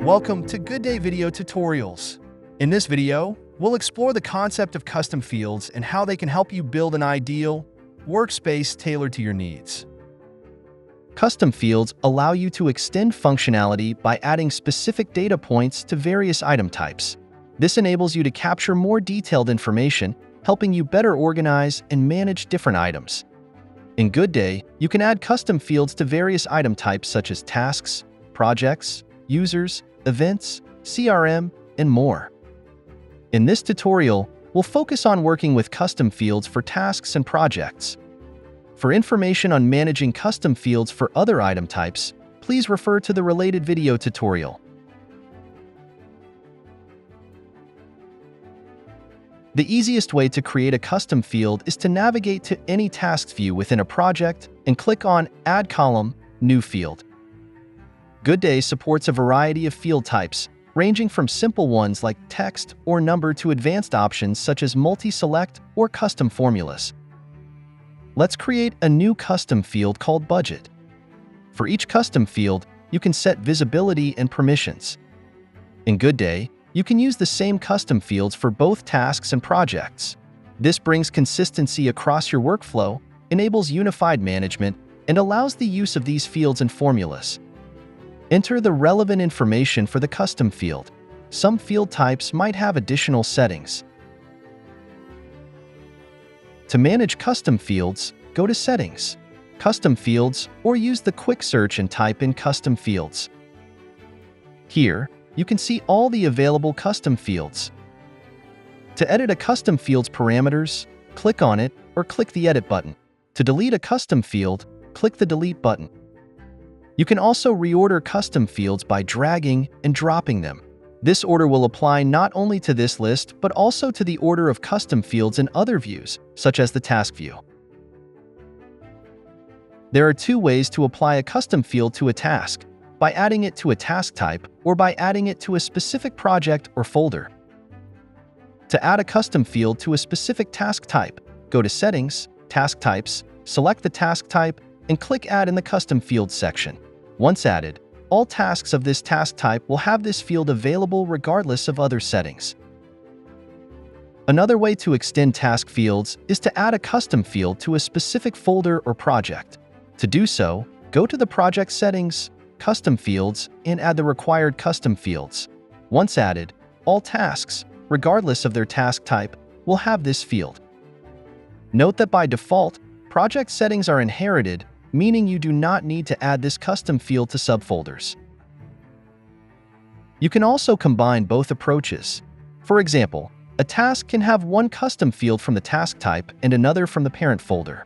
Welcome to GoodDay Video Tutorials. In this video, we'll explore the concept of custom fields and how they can help you build an ideal workspace tailored to your needs. Custom fields allow you to extend functionality by adding specific data points to various item types. This enables you to capture more detailed information, helping you better organize and manage different items. In GoodDay, you can add custom fields to various item types such as tasks, projects, users, events, CRM, and more. In this tutorial, we'll focus on working with custom fields for tasks and projects. For information on managing custom fields for other item types, please refer to the related video tutorial. The easiest way to create a custom field is to navigate to any tasks view within a project and click on Add Column, New Field. GoodDay supports a variety of field types, ranging from simple ones like text or number to advanced options such as multi-select or custom formulas. Let's create a new custom field called Budget. For each custom field, you can set visibility and permissions. In GoodDay, you can use the same custom fields for both tasks and projects. This brings consistency across your workflow, enables unified management, and allows the use of these fields and formulas. Enter the relevant information for the custom field. Some field types might have additional settings. To manage custom fields, go to Settings, Custom Fields, or use the quick search and type in Custom Fields. Here, you can see all the available custom fields. To edit a custom field's parameters, click on it or click the Edit button. To delete a custom field, click the Delete button. You can also reorder custom fields by dragging and dropping them. This order will apply not only to this list, but also to the order of custom fields in other views, such as the task view. There are two ways to apply a custom field to a task: by adding it to a task type or by adding it to a specific project or folder. To add a custom field to a specific task type, go to Settings, Task Types, select the task type, and click Add in the Custom Fields section. Once added, all tasks of this task type will have this field available regardless of other settings. Another way to extend task fields is to add a custom field to a specific folder or project. To do so, go to the Project Settings, Custom Fields, and add the required custom fields. Once added, all tasks, regardless of their task type, will have this field. Note that by default, project settings are inherited, meaning you do not need to add this custom field to subfolders. You can also combine both approaches. For example, a task can have one custom field from the task type and another from the parent folder.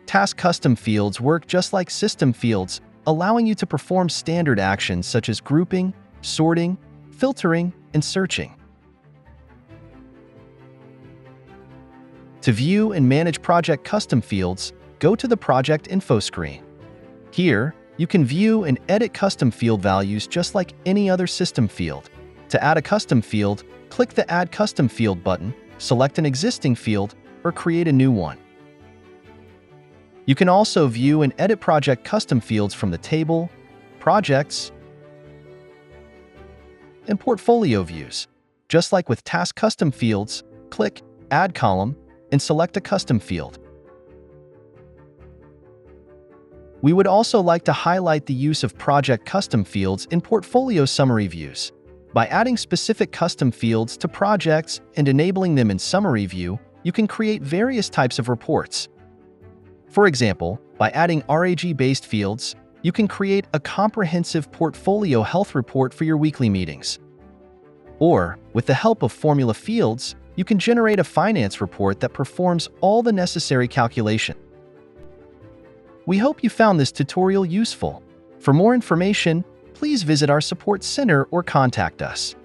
Task custom fields work just like system fields, allowing you to perform standard actions such as grouping, sorting, filtering, and searching. To view and manage project custom fields, go to the Project Info screen. Here, you can view and edit custom field values just like any other system field. To add a custom field, click the Add Custom Field button, select an existing field, or create a new one. You can also view and edit project custom fields from the table, projects, and portfolio views. Just like with task custom fields, click Add Column and select a custom field. We would also like to highlight the use of project custom fields in portfolio summary views. By adding specific custom fields to projects and enabling them in summary view, you can create various types of reports. For example, by adding RAG-based fields, you can create a comprehensive portfolio health report for your weekly meetings. Or, with the help of formula fields, you can generate a finance report that performs all the necessary calculation. We hope you found this tutorial useful. For more information, please visit our support center or contact us.